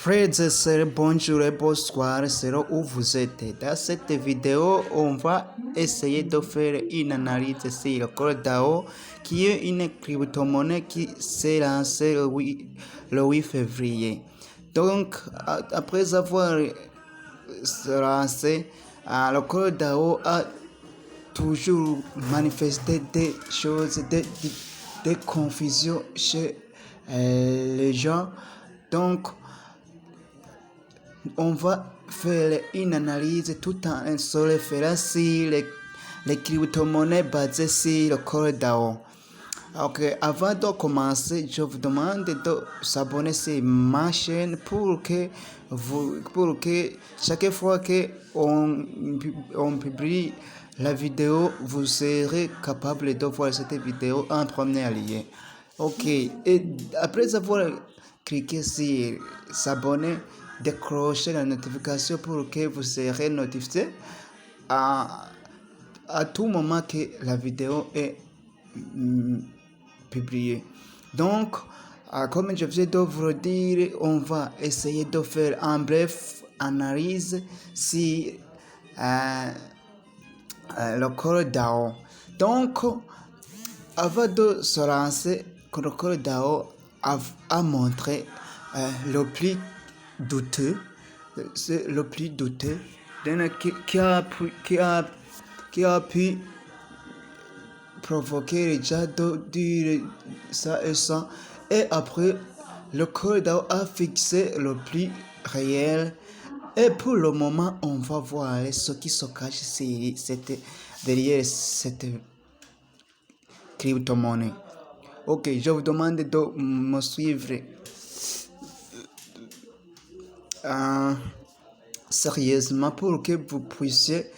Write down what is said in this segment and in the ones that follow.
Frères et sœurs, bonjour et bonsoir, selon où vous êtes. Dans cette vidéo, on va essayer de faire une analyse sur le CoreDAO, qui est une crypto-monnaie qui s'est lancée le 8 février. Donc, après avoir lancé, le CoreDAO a toujours manifesté des choses, des confusions chez les gens. Donc, on va faire une analyse tout en se référant sur les crypto-monnaies basées sur le CoreDAO. Ok, avant de commencer, je vous demande de s'abonner sur ma chaîne pour que chaque fois que on publie la vidéo, vous serez capable de voir cette vidéo en premier lieu. Ok, et après avoir cliqué sur s'abonner, décrochez la notification pour que vous serez notifié à tout moment que la vidéo est publiée. Donc, comme je viens de vous le dire, on va essayer de faire en bref analyse sur le CoreDAO. Donc, avant de se lancer, le CoreDAO a montré le plus douteux, c'est le plus douteux, qui a pu provoquer déjà de dire ça et ça. Et après, le CoreDAO a fixé le prix réel. Et pour le moment, on va voir ce qui se cache derrière cette crypto-monnaie. Ok, je vous demande de me suivre sérieusement pour que vous puissiez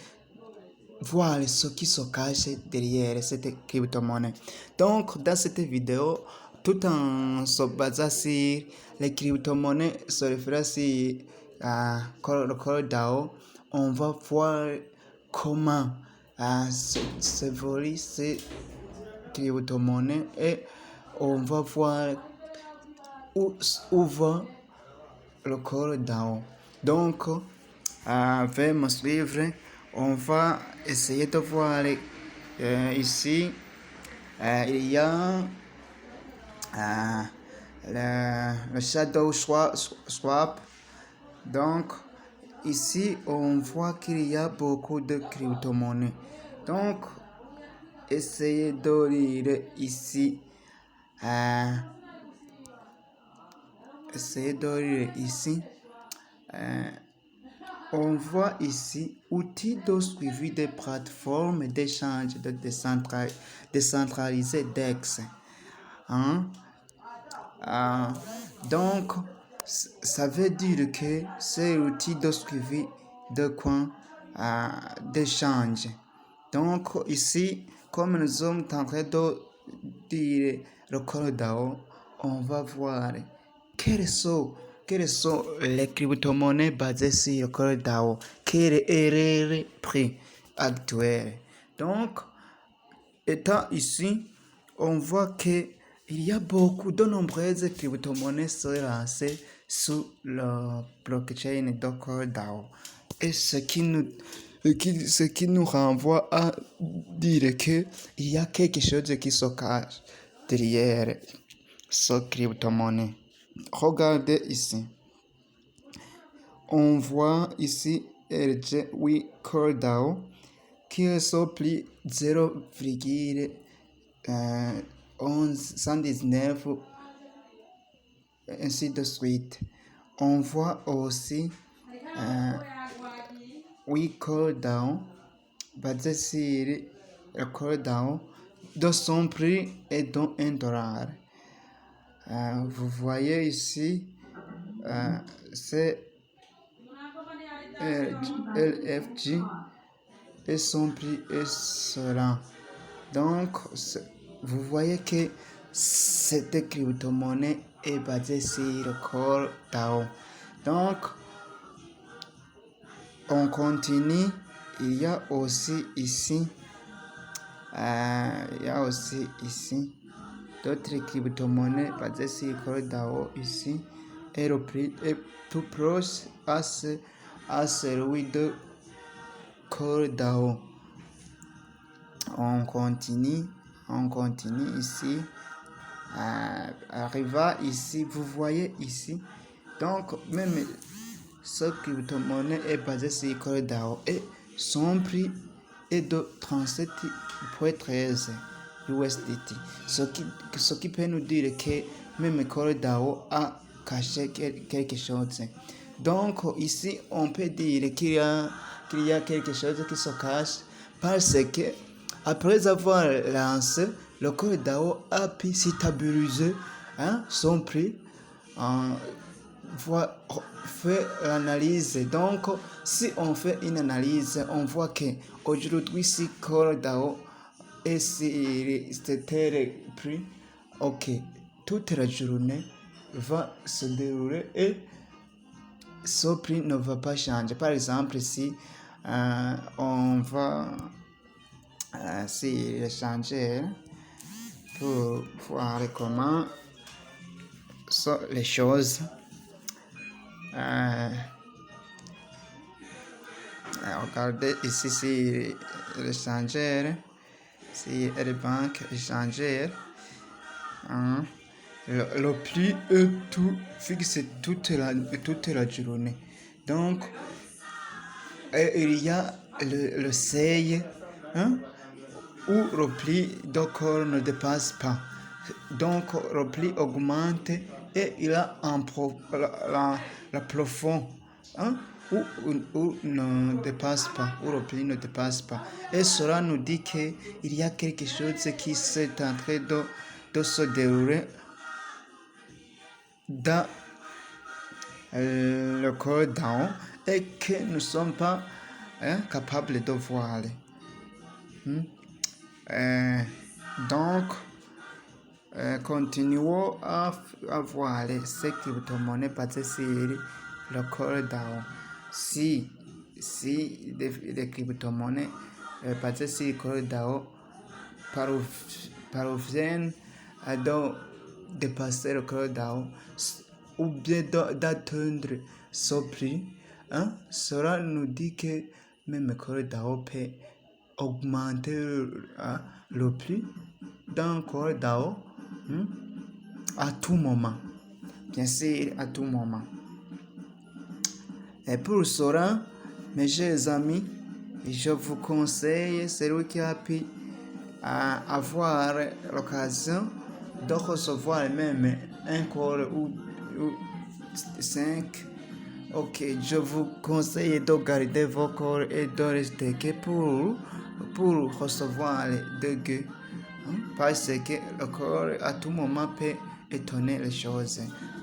voir ce qui se cache derrière cette crypto-monnaie. Donc, dans cette vidéo, tout en se basant sur les crypto-monnaies, se référant sur le CoreDAO, on va voir comment s'évolue ces crypto-monnaies et on va voir où va le CoreDAO. Donc, veuillez me suivre. On va essayer de voir ici. Il y a le Shadow Swap. Donc, ici, on voit qu'il y a beaucoup de crypto-monnaies. Donc, essayez de lire ici. Essayez de lire ici. On voit ici outils de suivi des plateformes d'échange décentralisées DEX. Donc, ça veut dire que c'est l'outil de suivi de coins d'échange. Donc, ici, comme nous sommes en train de dire le CoreDAO, on va voir quelles sont les crypto-monnaies basées sur le CoreDAO, quel est le prix actuel. Donc, étant ici, on voit qu'il y a beaucoup de nombreuses crypto-monnaies lancées sur la blockchain de CoreDAO. Et ce qui nous renvoie à dire qu'il y a quelque chose qui se cache derrière ce crypto-monnaie. Regardez ici. On voit ici RJ8 CoreDAO qui est sur prix 0,1119 ainsi de suite. On voit aussi 8 CoreDAO basé sur le CoreDAO de son prix est de $1. Vous voyez ici, c'est LFG et son prix est cela. Donc, vous voyez que cette crypto-monnaie est basée sur le CoreDAO. Donc, on continue. Il y a aussi ici d'autres crypto-monnaies basées sur CoreDAO ici. et le prix est plus proche à celui de CoreDAO. On continue ici. Arriva ici, vous voyez ici. Donc, même ce crypto-monnaie est basé sur CoreDAO et son prix est de 37,13 USDT. Ce qui peut nous dire que même CoreDAO a caché quelque chose. Donc, ici, on peut dire qu'il y a quelque chose qui se cache parce que après avoir lancé, le CoreDAO a pu stabiliser son prix. Fait l'analyse. Donc, si on fait une analyse, on voit que aujourd'hui, si CoreDAO est sur tel prix, ok, toute la journée va se dérouler et ce prix ne va pas changer. Par exemple, si on va changer pour voir comment sont les choses. Regardez ici si l'échangeur, si les banques échangères, le prix est tout fixe toute la journée. Donc, il y a le seuil où le prix d'accord ne dépasse pas. Donc, le prix augmente et il a un plafond où ne dépasse pas, où le prix ne dépasse pas. Et cela nous dit qu'il y a quelque chose qui est en train de se dérouler dans le CoreDAO et que nous ne sommes pas capables de voir. Donc, continuons à voir ces crypto-monnaies basées sur le CoreDAO. Si les crypto-monnaies basées sur le CoreDAO parviennent à dépasser le CoreDAO ou bien d'atteindre ce prix, cela nous dit que même le CoreDAO peut augmenter le prix dans CoreDAO à tout moment. Bien sûr, à tout moment. Et pour cela, mes chers amis, je vous conseille, celui qui a pu avoir l'occasion de recevoir même un call ou 5. Ok, je vous conseille de garder vos calls et de rester que pour recevoir des gains. Parce que le corps à tout moment peut étonner les choses.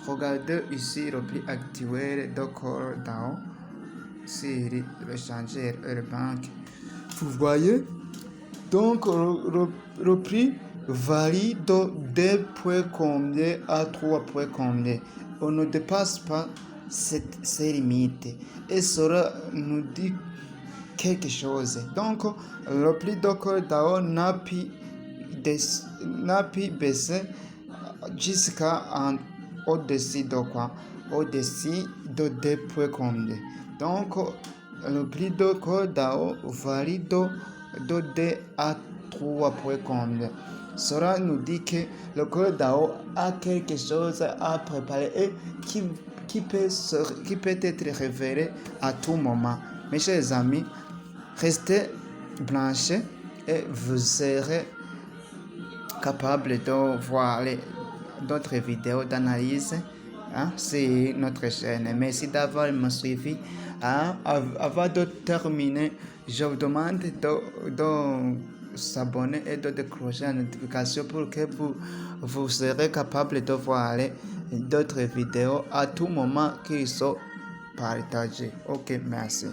Regardez ici le prix actuel de CoreDAO sur l'échangeur et les banques. Vous voyez? Donc le prix varie de 2 points combien à 3 points combien. On ne dépasse pas ces limites. Et cela nous dit quelque chose. Donc le prix de CoreDAO n'a pu baisser jusqu'à au-dessus de quoi? Au-dessus de 2 points combien. Donc le prix de CoreDAO varie de 2 à 3 points combien. Cela nous dit que le CoreDAO a quelque chose à préparer et qui peut être révélé à tout moment. Mes chers amis, restez branchés et vous serez capable de voir d'autres vidéos d'analyse sur notre chaîne. Merci d'avoir me suivi. Avant de terminer, je vous demande de s'abonner et de déclencher la notification pour que vous serez capable de voir d'autres vidéos à tout moment qu'ils sont partagées. Ok, merci.